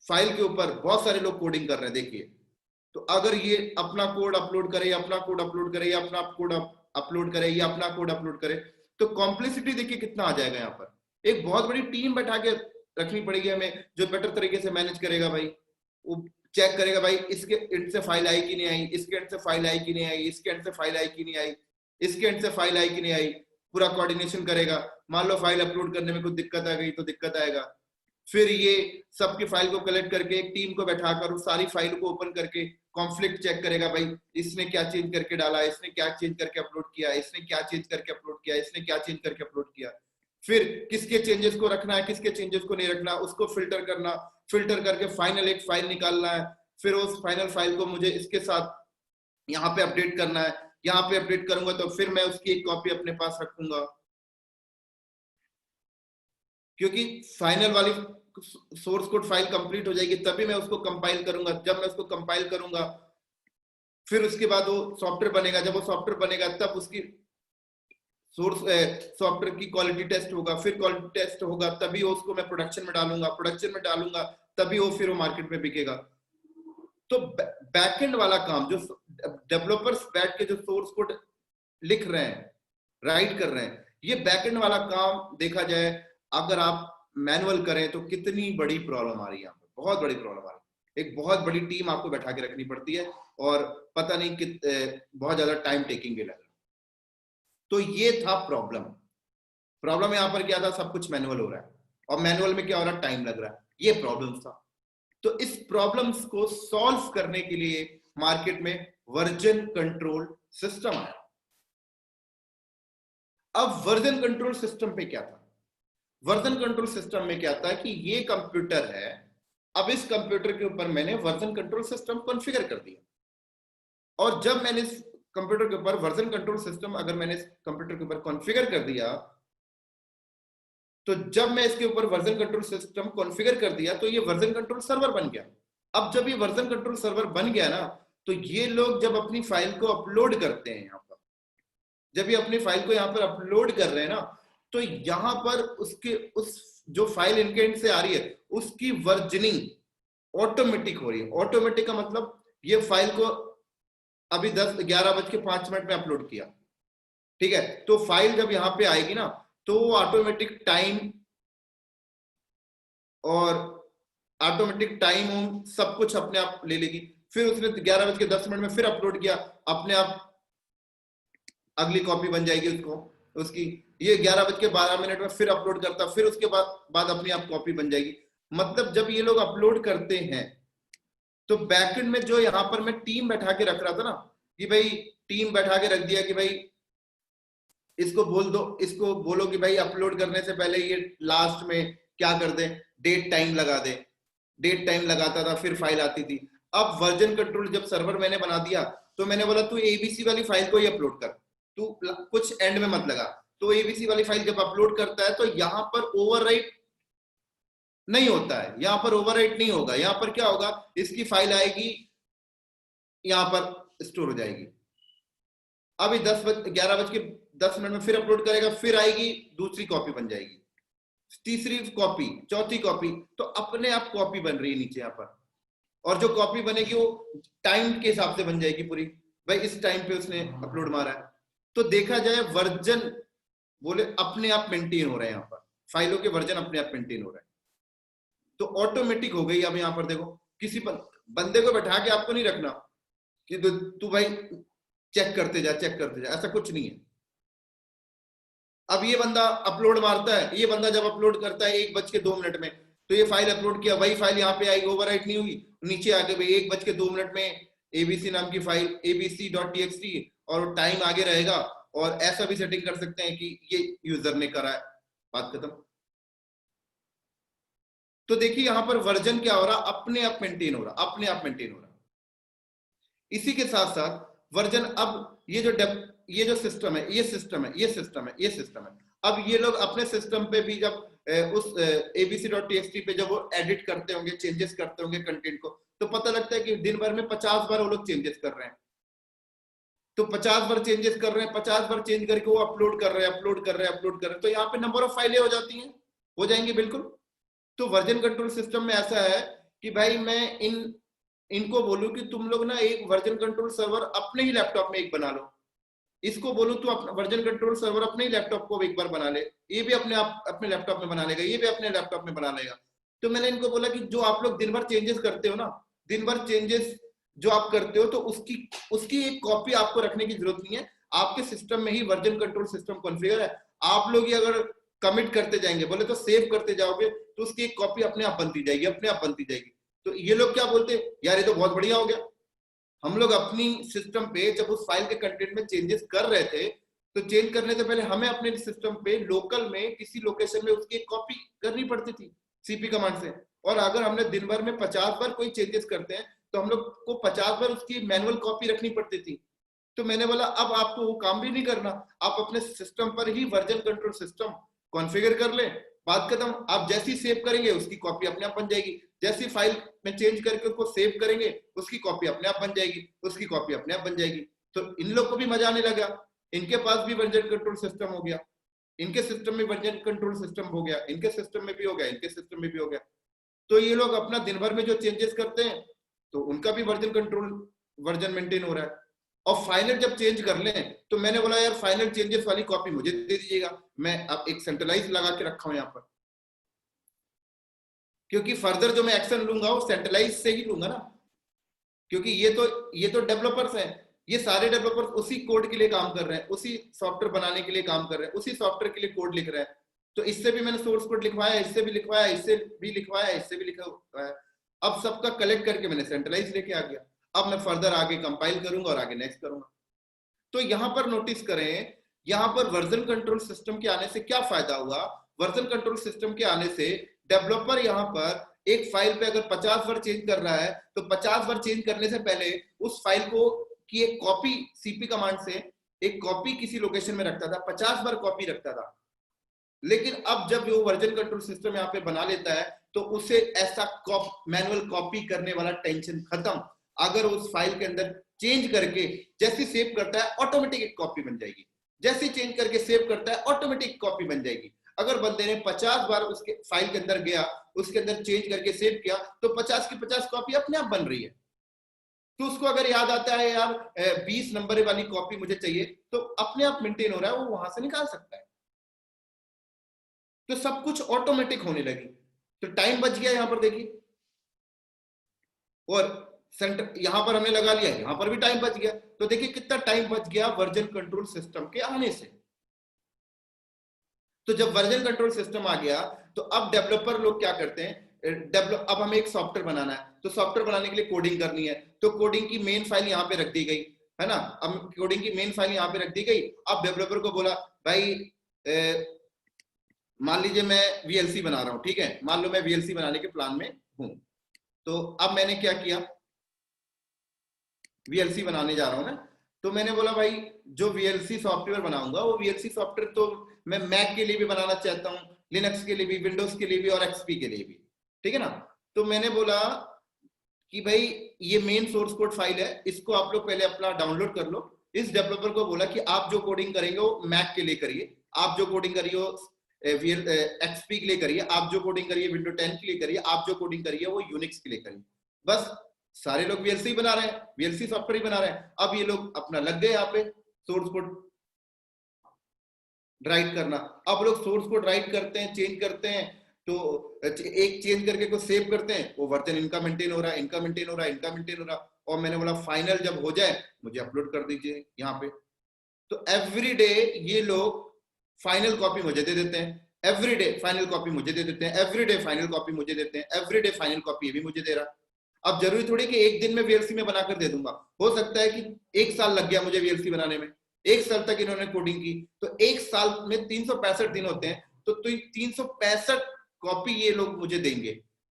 फाइल के ऊपर बहुत सारे लोग कोडिंग कर रहे हैं। देखिए तो अगर ये अपना कोड अपलोड करे, अपना कोड अपलोड करे, या अपना कोड अपलोड करे, या अपना कोड अपलोड करे, तो कॉम्प्लेक्सिटी देखिए कितना आ जाएगा। यहाँ पर एक बहुत बड़ी टीम बैठा के रखनी पड़ेगी हमें, जो बेटर तरीके से मैनेज करेगा भाई, वो चेक करेगा भाई इसके एंड से फाइल आई कि नहीं आई, इसके एंड से फाइल आई कि नहीं आई, इसके एंड से फाइल आई कि नहीं आई, इसके एंड से फाइल आई कि नहीं आई, पूरा कोऑर्डिनेशन करेगा। मान लो फाइल अपलोड करने में कुछ दिक्कत आ गई तो दिक्कत आएगा, फिर ये सबकी फाइल को कलेक्ट करके एक टीम को बैठाकर उस सारी फाइल को ओपन करके कॉन्फ्लिक्ट चेक करेगा, भाई इसने क्या चेंज करके डाला, इसने क्या चेंज करके अपलोड किया, इसने क्या चेंज करके अपलोड किया, इसने क्या चेंज करके अपलोड किया, फिर किसके चेंजेस को रखना है, किसके चेंजेस को नहीं रखना, उसको फिल्टर करना, फिल्टर करके फाइनल एक फाइल निकालना है, फिर उस फाइनल फाइल को मुझे इसके साथ यहाँ पे अपडेट करना है, यहाँ पे अपडेट करूंगा तो फिर मैं उसकी एक कॉपी अपने पास रखूंगा, क्योंकि फाइनल वाली सोर्स कोड फाइल कंप्लीट हो जाएगी तभी मैं उसको कंपाइल करूंगा। जब मैं उसको कंपाइल करूंगा फिर उसके बाद वो सॉफ्टवेयर बनेगा, जब वो सॉफ्टवेयर बनेगा तब उसकी सोर्स सॉफ्टवेयर की क्वालिटी टेस्ट होगा, फिर क्वालिटी टेस्ट होगा तभी उसको मैं प्रोडक्शन में डालूंगा, तभी वो फिर वो मार्केट में बिकेगा। तो बैकएंड वाला काम जो डेवलपर्स बैठ के जो सोर्स कोड लिख रहे हैं, राइट कर रहे हैं, ये बैकएंड वाला काम देखा जाए, अगर आप मैनुअल करें तो कितनी बड़ी प्रॉब्लम आ रही है यहाँ पर, बहुत बड़ी प्रॉब्लम आ रही है। एक बहुत बड़ी टीम आपको बैठा के रखनी पड़ती है और पता नहीं बहुत ज्यादा टाइम टेकिंग भी लग रहा है। तो ये था प्रॉब्लम। प्रॉब्लम यहाँ पर क्या था, सब कुछ मैनुअल हो रहा है और मैनुअल में क्या हो रहा है, टाइम लग रहा है, ये प्रॉब्लम था। तो इस प्रॉब्लम्स को सॉल्व करने के लिए मार्केट में वर्जन कंट्रोल सिस्टम आया। अब वर्जन कंट्रोल सिस्टम पे क्या था, वर्जन कंट्रोल सिस्टम में क्या था कि ये कंप्यूटर है, अब इस कंप्यूटर के ऊपर मैंने वर्जन कंट्रोल सिस्टम कॉन्फ़िगर कर दिया। और जब मैंने इस कंप्यूटर के ऊपर वर्जन कंट्रोल सिस्टम अगर मैंने इस कंप्यूटर के ऊपर कॉन्फ़िगर कर दिया, तो जब मैं इसके ऊपर वर्जन कंट्रोल सिस्टम कॉन्फ़िगर कर दिया तो ये वर्जन कंट्रोल सर्वर बन गया। अब जब ये वर्जन कंट्रोल सर्वर बन गया ना, तो ये लोग जब अपनी फाइल को अपलोड करते हैं, यहाँ पर जब ये अपनी फाइल को यहाँ पर अपलोड कर रहे हैं ना, तो यहाँ पर उसके उस जो फाइल इनके एंड से आ रही है उसकी वर्जनिंग ऑटोमेटिक हो रही है। ऑटोमेटिक का मतलब ये फाइल को अभी 11:05 में अपलोड किया, ठीक है, तो फाइल जब यहाँ पे आएगी ना तो वो ऑटोमेटिक टाइम सब कुछ अपने आप ले लेगी। फिर उसने 11:10 में फिर अपलोड किया, अपने आप अगली कॉपी बन जाएगी उसकी। ये 11:12 में फिर अपलोड करता, फिर उसके बाद अपनी आप कॉपी बन जाएगी। मतलब जब ये लोग अपलोड करते हैं तो बैकएंड में जो यहाँ पर मैं टीम बैठा के रख रहा था ना, कि भाई टीम बैठा के रख दिया कि भाई इसको बोल दो, इसको बोलो कि भाई अपलोड करने से पहले ये लास्ट में क्या कर दे, डेट टाइम लगा दे। डेट टाइम लगाता था, फिर फाइल आती थी। अब वर्जन कंट्रोल जब सर्वर मैंने बना दिया तो मैंने बोला तू एबीसी वाली फाइल को ही अपलोड कर, तू कुछ एंड में मत लगा। तो एबीसी वाली फाइल जब अपलोड करता है तो यहाँ पर ओवरराइट नहीं होता है, यहाँ पर ओवरराइट नहीं होगा। यहाँ पर क्या होगा, इसकी फाइल आएगी, यहाँ पर स्टोर हो जाएगी। अभी 11:10 में फिर अपलोड करेगा, फिर आएगी, दूसरी कॉपी बन जाएगी, तीसरी कॉपी, चौथी कॉपी, तो अपने आप कॉपी बन रही है नीचे यहाँ पर। और जो कॉपी बनेगी वो टाइम के हिसाब से बन जाएगी पूरी, भाई इस टाइम पे उसने अपलोड मारा है। तो देखा जाए वर्जन बोले अपने आप मेंटेन हो रहे हैं, यहाँ पर फाइलों के वर्जन अपने आप मेंटेन हो रहे हैं, तो ऑटोमेटिक हो गई। अब यहाँ पर देखो, किसी बंदे को बैठा के आपको नहीं रखना कि तू भाई चेक करते जा, ऐसा कुछ नहीं है। अब ये बंदा अपलोड मारता है, ये बंदा जब अपलोड करता है 1:02 में, तो ये फाइल अपलोड किया, वही फाइल यहाँ पे आई, ओवरराइट नहीं हुई, नीचे आके भाई 1:02 में एबीसी नाम की फाइल abc.txt और टाइम आगे रहेगा। और ऐसा भी सेटिंग कर सकते हैं कि ये यूजर ने करा है, बात खत्म। तो देखिए यहाँ पर वर्जन क्या हो रहा, अपने आप मेंटेन हो रहा, अपने आप मेंटेन हो रहा। इसी के साथ साथ वर्जन, अब ये जो सिस्टम है, ये सिस्टम है। अब ये लोग अपने सिस्टम पे भी जब उस abc.txt पे जब वो एडिट करते होंगे, चेंजेस करते होंगे कंटेंट को, तो पता लगता है कि दिन भर में 50 बार वो लोग चेंजेस कर रहे हैं। तो 50 बार चेंजेस कर रहे हैं, 50 बार चेंज करके वो अपलोड कर रहे हैं, तो यहाँ पे नंबर ऑफ फाइलें हो जाती हैं, हो जाएंगी बिल्कुल। तो वर्जन कंट्रोल सिस्टम में ऐसा है कि भाई मैं इनको बोलूं कि तुम लोग ना एक वर्जन कंट्रोल सर्वर अपने ही लैपटॉप में एक बना लो, इसको बोलूं तो अपना वर्जन कंट्रोल सर्वर अपने ही लैपटॉप को एक बार बना ले, ये भी अपने आप अपने लैपटॉप में बना लेगा, ये भी अपने लैपटॉप में बना लेगा। तो मैंने इनको बोला कि जो आप लोग दिन भर चेंजेस करते हो ना, दिन भर चेंजेस जो आप करते हो, तो उसकी एक कॉपी आपको रखने की जरूरत नहीं है, आपके सिस्टम में ही वर्जन कंट्रोल सिस्टम कॉन्फ़िगर है। आप लोग ये अगर कमिट करते जाएंगे, बोले तो सेव करते जाओगे, तो उसकी एक कॉपी अपने आप बनती जाएगी। तो ये लोग क्या बोलते, यार ये तो बहुत बढ़िया हो गया। हम लोग अपनी सिस्टम पे जब उस फाइल के कंटेंट में चेंजेस कर रहे थे, तो चेंज करने से पहले हमें अपने सिस्टम पे लोकल में किसी लोकेशन में उसकी एक कॉपी करनी पड़ती थी सीपी कमांड से। और अगर हमने दिन भर में 50 बार कोई चेंजेस करते हैं तो हम लोग को 50 बार उसकी मैनुअल कॉपी रखनी पड़ती थी। तो मैंने बोला अब आपको वो काम भी नहीं करना, आप अपने सिस्टम पर ही वर्जन कंट्रोल सिस्टम कॉन्फ़िगर कर ले, बात खत्म। आप जैसी सेव करेंगे उसकी कॉपी अपने आप बन जाएगी, जैसी फाइल में चेंज करके उसको सेव करेंगे उसकी कॉपी अपने आप बन जाएगी, तो इन लोग को भी मजा आने लगा, इनके पास भी वर्जन कंट्रोल सिस्टम हो गया, इनके सिस्टम में वर्जन कंट्रोल सिस्टम हो गया, इनके सिस्टम में भी हो गया, इनके सिस्टम में भी हो गया। तो ये लोग अपना दिन भर में जो चेंजेस करते हैं तो उनका भी वर्जन मेंटेन हो रहा है। और फाइनल जब चेंज कर लें तो मैंने बोला यार फाइनल चेंजेस वाली कॉपी मुझे दे दीजिएगा, मैं अब एक सेंट्रलाइज लगा के रखा हूं यहाँ पर। क्योंकि फर्दर जो मैं एक्शन लूंगा वो सेंट्रलाइज से ही लूंगा ना, क्योंकि ये तो डेवलपर्स हैं, ये सारे डेवलपर्स उसी कोड के लिए काम कर रहे हैं, उसी सॉफ्टवेयर बनाने के लिए काम कर रहे हैं, उसी सॉफ्टवेयर के लिए कोड लिख रहे हैं। तो इससे भी मैंने सोर्स कोड लिखवाया, इससे भी लिखवाया, इससे भी लिखवाया, इससे भी लिखवाया। अब सबका कलेक्ट करके मैंने सेंट्रलाइज लेके आ गया। अब मैं फर्दर आगे कंपाइल करूंगा और आगे नेक्स्ट करूंगा। तो यहां पर नोटिस करें, यहां पर वर्जन कंट्रोल सिस्टम के आने से क्या फायदा हुआ। वर्जन कंट्रोल सिस्टम के आने से डेवलपर यहां पर एक फाइल पे अगर 50 बार चेंज कर रहा है तो 50 बार चेंज करने से पहले उस फाइल को की एक कॉपी सीपी कमांड से एक कॉपी किसी लोकेशन में रखता था, 50 बार कॉपी रखता था। लेकिन अब जब वो वर्जन कंट्रोल सिस्टम यहाँ पे बना लेता है तो उसे ऐसा मैनुअल कॉपी करने वाला टेंशन खत्म। अगर उस फाइल के अंदर चेंज करके जैसे सेव करता है ऑटोमेटिक एक कॉपी बन जाएगी, जैसे चेंज करके सेव करता है ऑटोमेटिक कॉपी बन जाएगी। अगर बंदे ने 50 बार उसके फाइल के अंदर गया, उसके अंदर चेंज करके सेव किया तो 50 की 50 कॉपी अपने आप बन रही है। तो उसको अगर याद आता है यार 20 नंबर वाली कॉपी मुझे चाहिए, तो अपने आप मेंटेन हो रहा है, वो वहां से निकाल सकता है। तो सब कुछ ऑटोमेटिक होने लगी, तो टाइम बच गया यहां पर देखिए। और सेंटर यहां पर हमने लगा लिया, यहां पर भी टाइम बच गया। तो देखिए कितना टाइम बच गया वर्जन कंट्रोल सिस्टम के आने से। तो जब वर्जन कंट्रोल सिस्टम आ गया तो अब डेवलपर लोग क्या करते हैं, अब हमें एक सॉफ्टवेयर बनाना है, तो सॉफ्टवेयर बनाने के लिए कोडिंग करनी है। तो कोडिंग की मेन फाइल यहाँ पे रख दी गई है ना। अब कोडिंग की मेन फाइल यहाँ पे रख दी गई। अब डेवलपर को बोला भाई मान लीजिए मैं वीएलसी बना रहा हूँ, ठीक है, मान लो मैं वीएलसी बनाने के प्लान में हूँ। तो अब मैंने क्या किया, वीएलसी बनाने जा रहा हूँ ना, तो मैंने बोला भाई जो वीएलसी सॉफ्टवेयर बनाऊंगा वो वीएलसी सॉफ्टवेयर तो मैं मैक के लिए भी बनाना चाहता हूँ, लिनक्स के लिए भी, विंडोज के लिए भी और एक्सपी के लिए भी, ठीक है ना। तो मैंने बोला कि भाई ये मेन सोर्स कोड फाइल है, इसको आप लोग पहले अपना डाउनलोड कर लो। इस डेवलपर को बोला कि आप जो कोडिंग करेंगे वो मैक के लिए करिए, आप जो कोडिंग करिए वो एक्सपी के लिए करिए, आप जो कोडिंग करिए विंडो 10 के लिए करिए, आप जो कोडिंग करिए वो यूनिक्स के लिए करिए। बस सारे लोग वीएलसी बना रहे हैं, वीएलसी सॉफ्टवेयर ही बना रहे हैं। अब ये लोग अपना लग गए यहाँ पे सोर्स कोड राइट करना। अब लोग सोर्स कोड राइट करते हैं, चेंज करते हैं, तो एक चेंज करके को सेव करते हैं, वो वर्जन इनका मेंटेन हो रहा है, इनका मेंटेन हो रहा है, इनका मेंटेन हो रहा है। और मैंने बोला फाइनल जब हो जाए मुझे अपलोड कर दीजिए यहाँ पे। तो एवरी डे ये लोग फाइनल कॉपी मुझे दे देते हैं, एवरी डे फाइनल कॉपी मुझे दे देते हैं, एवरी डे फाइनल कॉपी मुझे देते हैं, एवरी डे फाइनल कॉपी ये भी मुझे दे रहा। अब जरूरी थोड़ी कि एक दिन में वीएलसी में बनाकर दे दूंगा, हो सकता है कि 1 साल लग गया मुझे वीएलसी बनाने में, 1 साल तक इन्होंने कोडिंग की, तो 1 साल में 365 दिन होते हैं, तो 365 कॉपी ये लोग मुझे देंगे,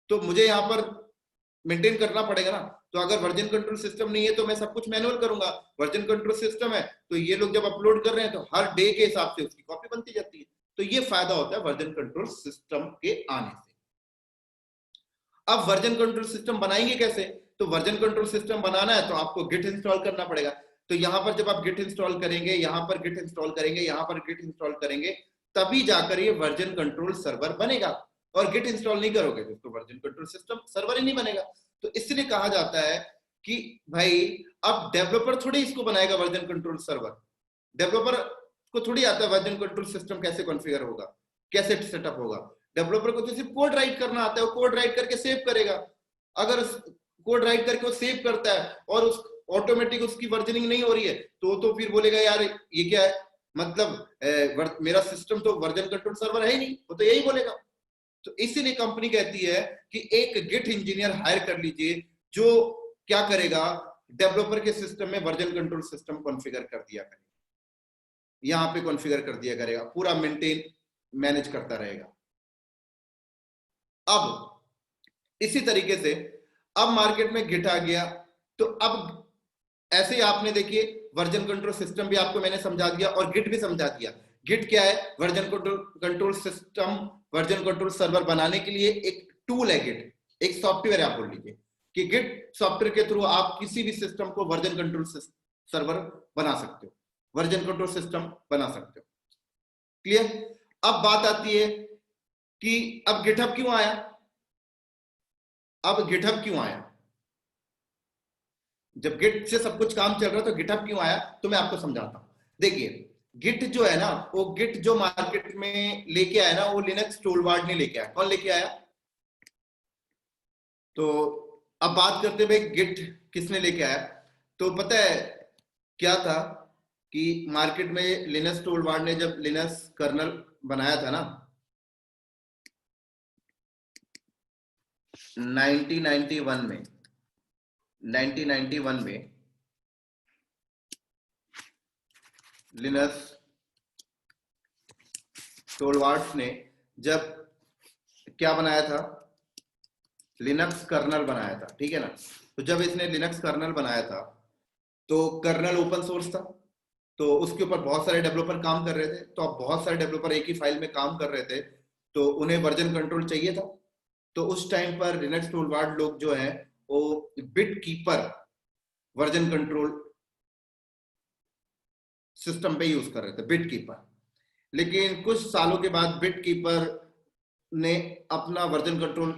तो मुझे यहाँ पर मेंटेन करना पड़ेगा ना। तो अगर वर्जन कंट्रोल सिस्टम नहीं है तो मैं सब कुछ मैनुअल करूंगा, वर्जन कंट्रोल सिस्टम है तो ये लोग जब अपलोड कर रहे हैं तो हर डे के हिसाब से उसकी कॉपी बनती जाती है। तो ये फायदा होता है वर्जन कंट्रोल सिस्टम के आने से। अब वर्जन कंट्रोल सिस्टम बनाएंगे कैसे, तो वर्जन कंट्रोल सिस्टम बनाना है तो आपको गिट इंस्टॉल करना पड़ेगा। तो यहां पर जब आप गिट इंस्टॉल करेंगे, यहां पर गिट इंस्टॉल करेंगे, यहां पर गिट इंस्टॉल करेंगे, तभी जाकर ये वर्जन कंट्रोल सर्वर बनेगा। और गिट इंस्टॉल नहीं करोगे तो वर्जन कंट्रोल सिस्टम सर्वर ही नहीं बनेगा। तो इसलिए कहा जाता है कि भाई अब डेवलपर थोड़ी इसको बनाएगा वर्जन कंट्रोल सर्वर, डेवलपर को थोड़ी आता है वर्जन कंट्रोल सिस्टम कैसे कॉन्फ़िगर होगा, कैसे सेटअप होगा। डेवलपर को तो सिर्फ कोड राइट करना आता है, वो कोड राइट करके सेव करेगा। अगर कोड राइट करके वो सेव करता है और उस ऑटोमेटिक उसकी वर्जनिंग नहीं हो रही है तो फिर बोलेगा यार ये क्या है, मतलब मेरा सिस्टम तो वर्जन कंट्रोल सर्वर है ही नहीं, वो तो यही बोलेगा। तो इसीलिए कंपनी कहती है कि एक गिट इंजीनियर हायर कर लीजिए जो क्या करेगा, डेवलपर के सिस्टम में वर्जन कंट्रोल सिस्टम कॉन्फ़िगर कर दिया करेगा, यहां पे कॉन्फ़िगर कर दिया करेगा, पूरा मेंटेन मैनेज करता रहेगा। अब इसी तरीके से अब मार्केट में गिट आ गया, तो अब ऐसे ही आपने देखिए वर्जन कंट्रोल सिस्टम भी आपको मैंने समझा दिया और गिट भी समझा दिया। गिट क्या है, version control system, version control server बनाने के लिए एक टूल है गिट, एक सॉफ्टवेयर आप बोल लीजिए कि गिट सॉफ्टवेयर के थ्रू आप किसी भी सिस्टम को वर्जन कंट्रोल सर्वर बना सकते हो, वर्जन कंट्रोल सिस्टम बना सकते हो। क्लियर। अब बात आती है कि अब गिटहब क्यों आया, अब गिटहब क्यों आया, जब गिट से सब कुछ काम चल रहा है तो गिटहब क्यों आया, तो मैं आपको समझाता हूं। देखिए गिट जो है ना, वो गिट जो मार्केट में लेके आया ना, वो लिनक्स टूलबार्ड ने लेके आया। कौन लेके आया, तो अब बात करते हैं भाई गिट किसने लेके आया। तो पता है क्या था कि मार्केट में लिनस टोरवाल्ड ने जब लिनस कर्नल बनाया था ना 1991 में 1991 में लिनस टोरवाल्ड्स ने जब क्या बनाया था, लिनक्स कर्नल बनाया था, ठीक है ना। तो जब इसने लिनक्स कर्नल बनाया था तो कर्नल ओपन सोर्स था, तो उसके ऊपर बहुत सारे डेवलपर काम कर रहे थे। तो अब बहुत सारे डेवलपर एक ही फाइल में काम कर रहे थे, तो उन्हें वर्जन कंट्रोल चाहिए था। तो उस टाइम पर लिनक्स टोरवाल्ड लोग जो है वो bit keeper version control system पे यूज कर रहे थे, बिट कीपर। लेकिन कुछ सालों के बाद बिट कीपर ने अपना वर्जन कंट्रोल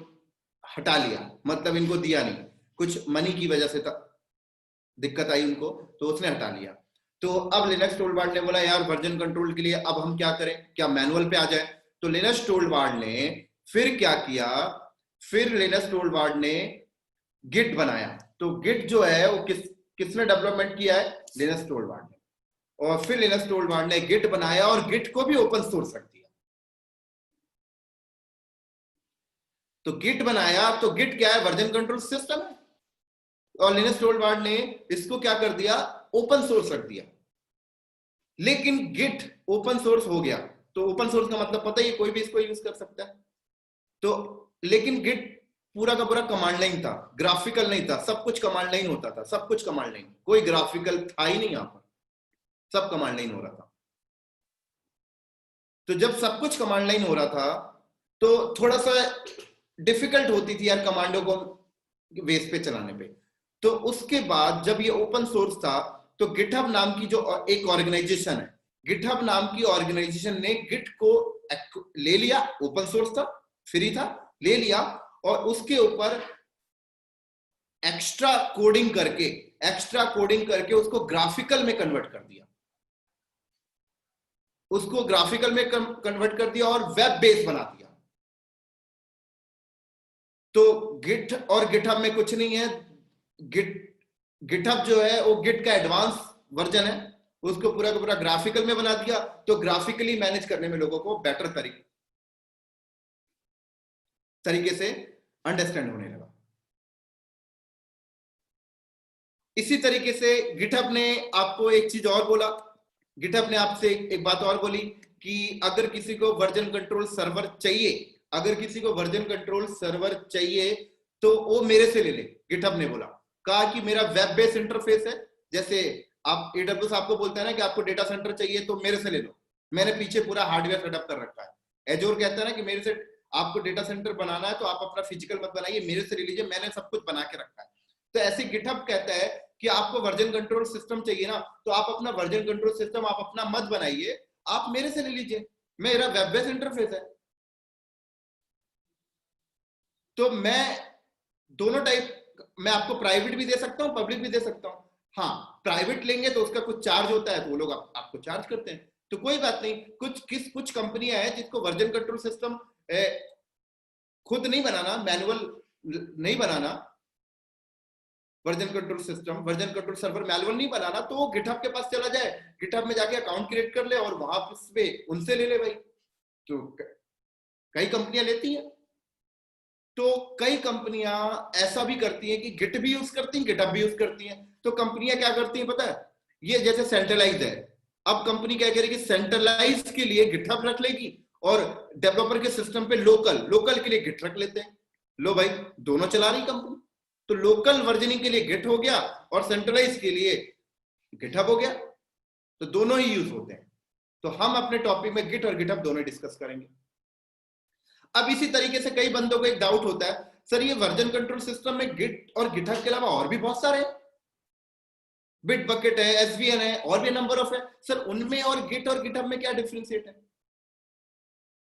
हटा लिया, मतलब इनको दिया नहीं, कुछ मनी की वजह से दिक्कत आई उनको, तो उसने हटा लिया। तो अब लिनक्स टोरवाल्ड ने बोला यार वर्जन कंट्रोल के लिए अब हम क्या करें, क्या मैनुअल पे आ जाए। तो लिनक्स टोरवाल्ड ने फिर क्या किया, फिर लिनक्स टोरवाल्ड ने गिट बनाया। तो गिट जो है वो किसने डेवलपमेंट किया है, लिनक्स टोरवाल्ड ने। और फिर लिनक्स टोरवाल्ड ने गिट बनाया और गिट को भी ओपन सोर्स रख दिया। तो गिट बनाया, तो गिट क्या है, वर्जन कंट्रोल सिस्टम है, और लिनक्स टोरवाल्ड ने इसको क्या कर दिया, ओपन सोर्स रख दिया। लेकिन गिट ओपन सोर्स हो गया, तो ओपन सोर्स का मतलब पता ही है, कोई भी इसको यूज कर सकता है। तो लेकिन गिट पूरा का पूरा कमांड लाइन था, ग्राफिकल नहीं था। सब कुछ कमांड लाइन होता था, सब कुछ कमांड लाइन, कोई ग्राफिकल था ही नहीं यहां पर, सब कमांड लाइन हो रहा था। तो जब सब कुछ कमांड लाइन हो रहा था तो थोड़ा सा डिफिकल्ट होती थी यार कमांडो को बेस पे चलाने पे। तो उसके बाद जब ये ओपन सोर्स था, तो गिटहब नाम की जो एक ऑर्गेनाइजेशन है, गिटहब नाम की ऑर्गेनाइजेशन ने गिट को ले लिया, ओपन सोर्स था, फ्री था, ले लिया, और उसके ऊपर एक्स्ट्रा कोडिंग करके उसको ग्राफिकल में कन्वर्ट कर दिया, उसको ग्राफिकल में कन्वर्ट कर दिया और वेब बेस बना दिया। तो गिट और गिटहब में कुछ नहीं है, गिटहब जो है वो गिट का एडवांस वर्जन है, उसको पूरा का पूरा ग्राफिकल में बना दिया। तो ग्राफिकली मैनेज करने में लोगों को बेटर तरीके से अंडरस्टैंड होने लगा। इसी तरीके से गिटहब ने आपको एक चीज और बोला, गिटहब ने आपसे एक बात और बोली कि अगर किसी को वर्जन कंट्रोल सर्वर चाहिए, अगर किसी को वर्जन कंट्रोल सर्वर चाहिए तो वो मेरे से ले ले। गिटहब ने बोला, कहा कि मेरा वेब बेस्ड इंटरफेस है, जैसे आप एडब्ल्यूएस आपको बोलता है ना कि आपको डेटा सेंटर चाहिए तो मेरे से ले लो, मैंने पीछे पूरा हार्डवेयर सेटअप कर रखा है। एजोर कहता है ना कि मेरे से आपको डेटा सेंटर बनाना है तो आप अपना फिजिकल मत बनाइए, मेरे से ले लीजिए, मैंने सब कुछ बना के रखा है। तो ऐसे गिटहब कहता है कि आपको वर्जन कंट्रोल सिस्टम चाहिए ना, तो आप अपना वर्जन कंट्रोल सिस्टम आप अपना मत बनाइए, आप मेरे से ले लीजिए, मेरा वेब बेस्ड इंटरफेस है। तो मैं दोनों टाइप, मैं आपको प्राइवेट भी दे सकता हूं, पब्लिक भी दे सकता हूं। हाँ, प्राइवेट लेंगे तो उसका कुछ चार्ज होता है, तो वो लोग आपको चार्ज करते हैं, तो कोई बात नहीं। कुछ कंपनियां हैं जिसको वर्जन कंट्रोल सिस्टम खुद नहीं बनाना, मैनुअल नहीं बनाना, version control system, version control server manual नहीं बनाना, तो वो गिटहब के पास चला जाए, गिटहब में जाके अकाउंट क्रिएट कर ले और वहां पे उनसे ले ले भाई। तो कई कंपनियां लेती हैं, तो कई कंपनियां ऐसा भी करती हैं कि गिट भी यूज करती हैं, गिटहब भी यूज करती हैं। तो कंपनियां क्या करती हैं पता है, ये जैसे सेंट्रलाइज है, अब कंपनी क्या करेगी, सेंट्रलाइज के लिए गिटहब रख लेगी और डेवलपर के सिस्टम पे लोकल के लिए गिट रख लेते हैं। लो भाई, दोनों चला रही कंपनी, तो लोकल वर्जनिंग के लिए गिट हो गया और सेंट्रलाइज के लिए गिटहब हो गया, तो दोनों ही यूज होते हैं। तो हम अपने टॉपिक में गिट और गिटहब दोनों डिस्कस करेंगे। अब इसी तरीके से कई बंदों को एक डाउट होता है, सर ये वर्जन कंट्रोल सिस्टम में गिट और गिटहब के अलावा और भी बहुत सारे हैं, बिट बकेट है, एसवीएन है, और भी नंबर ऑफ है, सर उनमें और गिट और गिटहब में क्या डिफरेंशिएट है,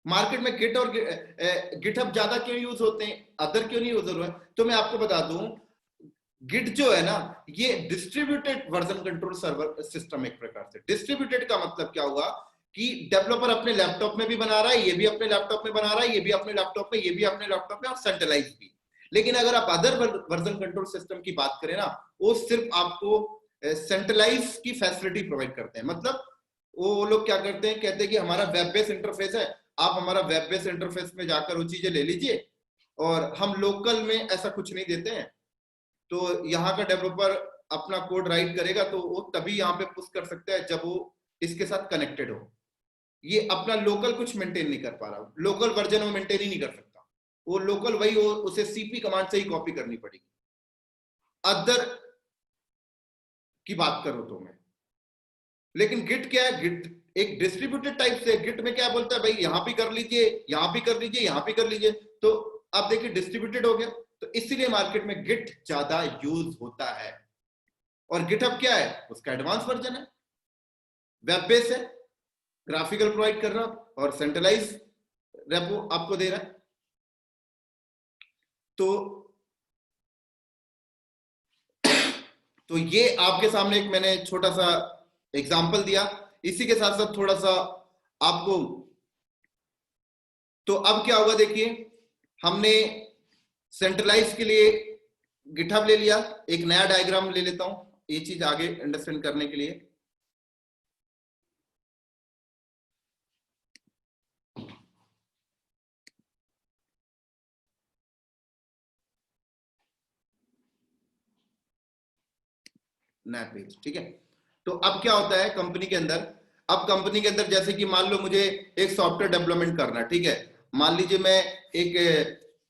मार्केट में गिट और गिटहब ज्यादा क्यों यूज होते हैं, अदर क्यों नहीं यूज हो रहे हैं। तो मैं आपको बता दूं, गिट जो है ना, ये distributed version control server system, एक प्रकार से डिस्ट्रीब्यूटेड का मतलब क्या हुआ कि डेवलपर अपने लैपटॉप में भी बना रहा है, ये भी अपने लैपटॉप में बना रहा है, ये भी अपने लैपटॉप में, ये भी अपने लैपटॉप में, और सेंट्रलाइज भी। लेकिन अगर आप अदर वर्जन कंट्रोल सिस्टम की बात करें ना, वो सिर्फ आपको सेंट्रलाइज की फैसिलिटी प्रोवाइड करते हैं। मतलब वो लोग क्या करते हैं, कहते हैं कि हमारा वेब बेस्ड इंटरफेस है, आप हमारा वेब बेस्ड इंटरफेस में जाकर वो चीजें ले लीजिए, और हम लोकल में ऐसा कुछ नहीं देते हैं। तो यहाँ का डेवलपर अपना कोड राइट करेगा तो वो तभी यहाँ पे पुश कर सकता है जब वो इसके साथ कनेक्टेड हो। ये अपना लोकल कुछ मेंटेन नहीं कर पा रहा, लोकल वर्जन वो मेंटेन ही नहीं कर सकता, वो लोकल वही वो उसे सीपी कमांड से ही कॉपी करनी पड़ेगी। अदर की बात करूं तो मैं, लेकिन गिट क्या है, गिट एक डिस्ट्रीब्यूटेड टाइप से, गिट में क्या बोलता है भाई यहाँ भी कर लीजिए, यहाँ भी कर लीजिए, यहाँ भी कर लीजिए, तो आप देखिए डिस्ट्रीब्यूटेड हो गया। तो इसीलिए मार्केट में गिट ज्यादा यूज होता है। और गिटहब क्या है, उसका एडवांस वर्जन है, वेब बेस है, ग्राफिकल प्रोवाइड कर रहा और सेंट्रलाइज रेपो आपको दे रहा है। तो ये आपके सामने एक मैंने छोटा सा एग्जांपल दिया, इसी के साथ साथ थोड़ा सा आपको, तो अब क्या होगा देखिए, हमने सेंट्रलाइज के लिए गिटहब ले लिया। एक नया डायग्राम ले लेता हूं ये चीज आगे अंडरस्टैंड करने के लिए। नया पेज, ठीक है। तो अब क्या होता है कंपनी के अंदर, अब कंपनी के अंदर जैसे कि मान लो मुझे एक सॉफ्टवेयर डेवलपमेंट करना है, ठीक है। मान लीजिए मैं एक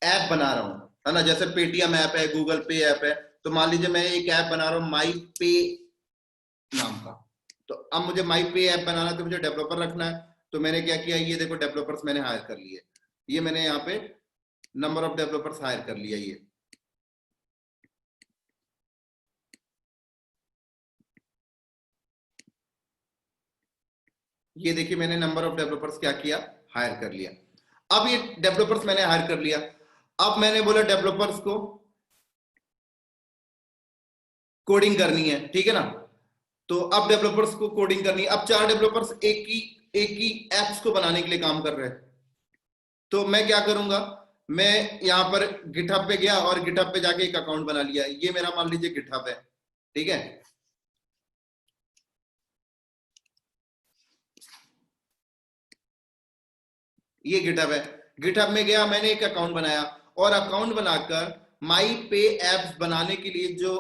ऐप बना रहा हूं, है ना, जैसे पेटीएम ऐप है, गूगल पे ऐप है। तो मान लीजिए मैं एक ऐप बना रहा हूं माई पे नाम का। तो अब मुझे माई पे ऐप बनाना है, तो मुझे डेवलपर रखना है। तो मैंने क्या किया, ये देखो डेवलपर्स मैंने हायर कर लिए, ये मैंने यहाँ पे नंबर ऑफ डेवलपर्स हायर कर लिया। ये देखिए मैंने नंबर ऑफ डेवलपर्स क्या किया, हायर कर लिया। अब ये डेवलपर्स मैंने हायर कर लिया। अब मैंने बोला डेवलपर्स को कोडिंग करनी है, ठीक है ना। तो अब डेवलपर्स को कोडिंग करनी है। अब 4 डेवलपर्स एक ही एप्स को बनाने के लिए काम कर रहे हैं। तो मैं क्या करूंगा, मैं यहाँ पर गिटहब पे गया और गिटहब पे जाके एक अकाउंट बना लिया। ये मेरा मान लीजिए गिटहब है, ठीक है। ये गिटहब है, गिटहब में गया, मैंने एक अकाउंट बनाया, और अकाउंट बनाकर माई पे एप्स बनाने के लिए जो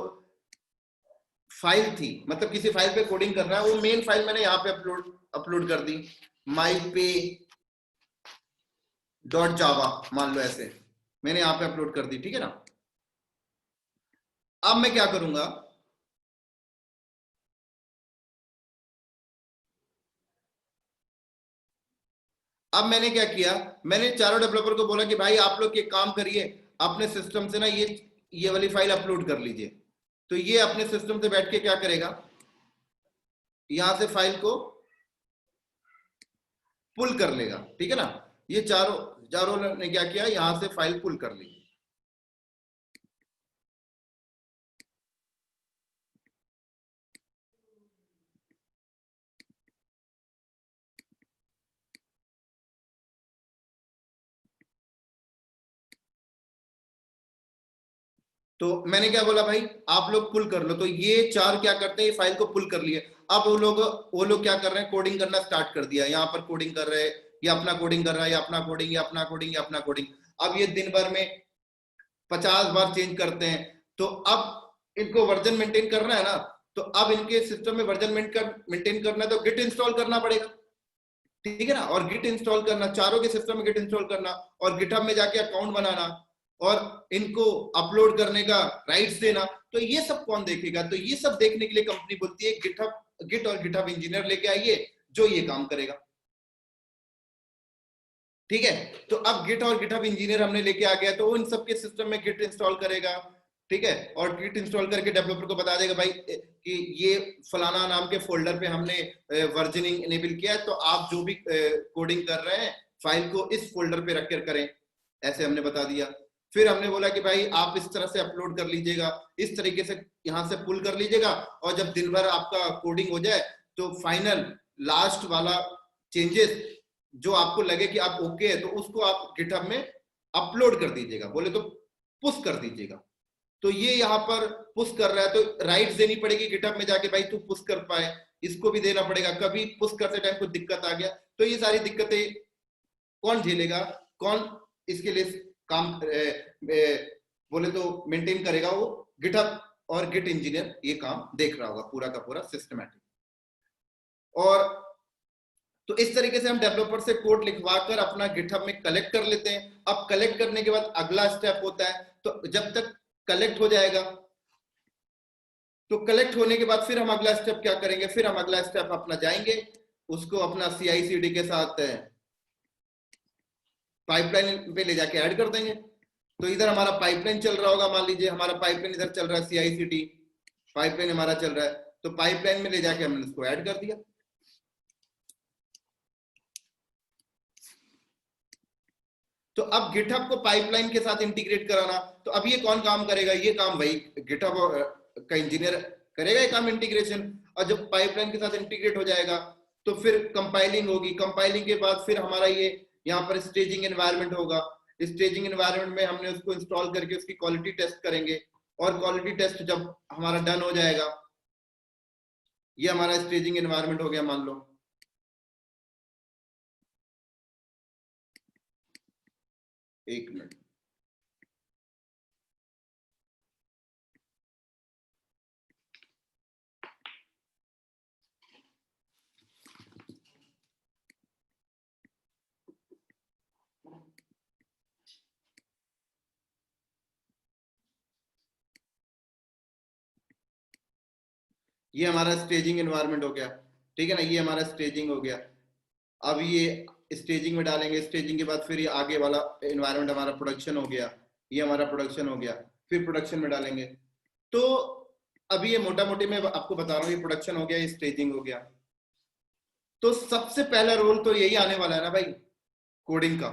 फाइल थी, मतलब किसी फाइल पे कोडिंग कर रहा है, वो मेन फाइल मैंने यहाँ पे अपलोड कर दी, माई पे डॉट जावा मान लो, ऐसे मैंने यहाँ पे अपलोड कर दी, ठीक है ना। अब मैं क्या करूंगा, अब मैंने क्या किया, मैंने चारों डेवलपर को बोला कि भाई आप लोग एक काम करिए, अपने सिस्टम से ना ये वाली फाइल अपलोड कर लीजिए। तो ये अपने सिस्टम से बैठ के क्या करेगा, यहां से फाइल को पुल कर लेगा, ठीक है ना। ये चारों चारों ने क्या किया, यहां से फाइल पुल कर ली। तो मैंने क्या बोला, भाई आप लोग पुल कर लो। तो ये चार क्या करते हैं, ये फाइल को पुल कर लिए। अब वो लोग क्या कर रहे हैं, कोडिंग करना स्टार्ट कर दिया। यहाँ पर कोडिंग कर रहे हैं, ये अपना कोडिंग कर रहा है, ये अपना कोडिंग, ये अपना कोडिंग, ये अपना कोडिंग। अब ये दिन भर में 50 बार चेंज करते हैं। तो अब इनको वर्जन मेंटेन करना है ना, तो अब इनके सिस्टम में वर्जन मेंटेन करना है, तो गिट इंस्टॉल करना पड़ेगा, ठीक है ना। और गिट इंस्टॉल करना, चारों के सिस्टम में गिट इंस्टॉल करना, और गिटहब में जाके अकाउंट बनाना, और इनको अपलोड करने का राइट्स देना। तो ये सब कौन देखेगा, तो ये सब देखने के लिए कंपनी बोलती है गिट और गिटहब इंजीनियर लेके आइए जो ये काम करेगा, ठीक है। तो अब गिट और गिटहब इंजीनियर हमने लेके आ गया, तो वो इन सबके सिस्टम में गिट इंस्टॉल करेगा, ठीक है। और गिट इंस्टॉल करके डेवलपर को बता देगा भाई कि ये फलाना नाम के फोल्डर पे हमने वर्जनिंग इनेबल किया है, तो आप जो भी कोडिंग कर रहे हैं फाइल को इस फोल्डर पे रखकर करें, ऐसे हमने बता दिया। फिर हमने बोला कि भाई आप इस तरह से अपलोड कर लीजिएगा, इस तरीके से यहाँ से पुल कर लीजिएगा, और जब दिन भर आपका कोडिंग हो जाए तो फाइनल लास्ट वाला चेंजेस जो आपको लगे कि आप ओके है, तो उसको आप गिटहब में अपलोड कर दीजिएगा। बोले तो पुश कर दीजिएगा। तो ये यहाँ पर पुश कर रहा है तो राइट्स देनी पड़ेगी गिटहब में जाके, भाई तू पुश कर पाए, इसको भी देना पड़ेगा। कभी पुश करते टाइम कुछ दिक्कत आ गया तो ये सारी दिक्कतें कौन झेलेगा, कौन इसके लिए काम बोले तो मेंटेन करेगा, वो गिटहब और गिट इंजीनियर ये काम देख रहा होगा पूरा का पूरा सिस्टमैटिक। और तो इस तरीके से हम डेवलपर से कोड लिखवा कर अपना गिटहब में कलेक्ट कर लेते हैं। अब कलेक्ट करने के बाद अगला स्टेप होता है, तो जब तक कलेक्ट हो जाएगा, तो कलेक्ट होने के बाद फिर हम अगला स्टेप क्या करेंगे, फिर हम अगला स्टेप अपना जाएंगे, उसको अपना CI/CD के साथ पाइपलाइन पे ले जाके ऐड कर देंगे। तो इधर हमारा पाइपलाइन चल रहा होगा, मान लीजिए हमारा पाइपलाइन इधर चल रहा है, CI/CD पाइपलाइन हमारा चल रहा है, तो पाइपलाइन में ले जाके हमने इसको ऐड कर दिया। तो अब गिटहब को पाइपलाइन के साथ इंटीग्रेट कराना, तो अब ये कौन काम करेगा, ये काम भाई गिटहब का इंजीनियर करेगा ये काम इंटीग्रेशन। और जब पाइपलाइन के साथ इंटीग्रेट हो जाएगा तो फिर कंपाइलिंग होगी, कंपाइलिंग के बाद फिर हमारा ये यहाँ पर स्टेजिंग एनवायरनमेंट होगा। स्टेजिंग एनवायरनमेंट में हमने उसको इंस्टॉल करके उसकी क्वालिटी टेस्ट करेंगे, और क्वालिटी टेस्ट जब हमारा डन हो जाएगा, ये हमारा स्टेजिंग एनवायरनमेंट हो गया मान लो। एक मिनट, ये हमारा स्टेजिंग एनवायरनमेंट हो गया, ठीक है ना, ये हमारा स्टेजिंग हो गया। अब ये स्टेजिंग में डालेंगे, स्टेजिंग के बाद फिर ये आगे वाला एनवायरनमेंट हमारा प्रोडक्शन हो गया, ये हमारा प्रोडक्शन हो गया, फिर प्रोडक्शन में डालेंगे। तो अभी ये मोटा मोटी मैं आपको बता रहा हूँ, ये प्रोडक्शन हो गया, ये स्टेजिंग हो गया। तो सबसे पहला रोल तो यही आने वाला है ना भाई, कोडिंग का।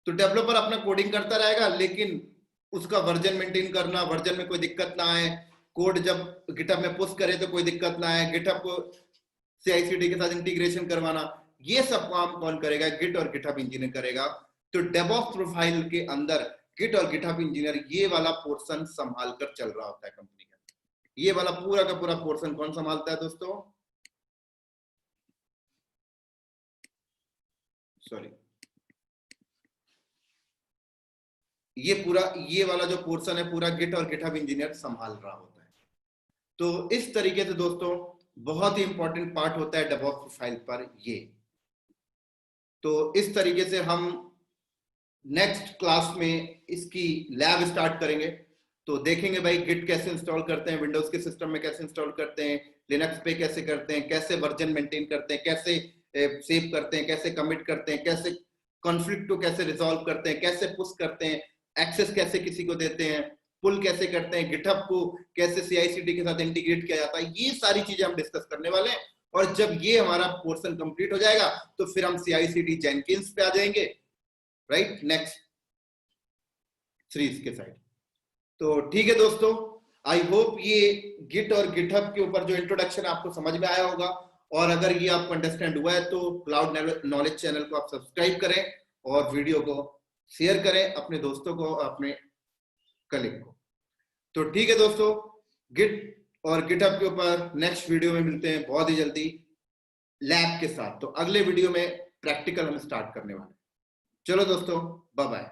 तो डेवलपर अपना कोडिंग करता रहेगा, लेकिन उसका वर्जन मेंटेन करना, वर्जन में कोई दिक्कत ना आए, कोड जब गिटहब में पुश करे तो कोई दिक्कत ना आए, गिटहब को CI/CD के साथ इंटीग्रेशन करवाना, ये सब काम कौन करेगा, गिट और गिटहब इंजीनियर करेगा। तो डेवऑप्स प्रोफाइल के अंदर गिट और गिटहब इंजीनियर ये वाला पोर्शन संभाल कर चल रहा होता है कंपनी का। ये वाला पूरा का पूरा पोर्शन कौन संभालता है दोस्तों, सॉरी, ये वाला जो पोर्शन है पूरा गिट और गिटहब इंजीनियर संभाल रहा होता है। तो इस तरीके से दोस्तों बहुत ही इंपॉर्टेंट पार्ट होता है डेवऑप्स प्रोफाइल पर ये। तो इस तरीके से हम नेक्स्ट क्लास में इसकी लैब स्टार्ट करेंगे, तो देखेंगे भाई गिट कैसे इंस्टॉल करते हैं, विंडोज के सिस्टम में कैसे इंस्टॉल करते हैं, लिनक्स पे कैसे करते हैं, कैसे वर्जन मेंटेन करते हैं, कैसे सेव करते हैं, कैसे कमिट करते हैं, कैसे कॉन्फ्लिक्ट को कैसे रिजॉल्व करते हैं, कैसे पुश करते हैं, एक्सेस कैसे किसी को देते हैं, पुल कैसे करते हैं, गिटहब को कैसे CI/CD के साथ इंटीग्रेट किया जाता है, ये सारी चीजें हम डिस्कस करने वाले हैं। और जब ये हमारा पोर्शन कंप्लीट हो जाएगा तो फिर हम CI/CD जेनकिंस पे आ जाएंगे, राइट, नेक्स्ट सीरीज के साइड। तो ठीक है दोस्तों, आई होप ये गिट और गिटहब के ऊपर जो इंट्रोडक्शन आपको समझ में आया होगा, और अगर ये आपको अंडरस्टैंड हुआ है तो क्लाउड नॉलेज चैनल को आप सब्सक्राइब करें और वीडियो को शेयर करें अपने दोस्तों को, अपने कलीग को। तो ठीक है दोस्तों, गिट और गिटहब के ऊपर नेक्स्ट वीडियो में मिलते हैं बहुत ही जल्दी लैब के साथ। तो अगले वीडियो में प्रैक्टिकल हम स्टार्ट करने वाले हैं। चलो दोस्तों, बाय बाय।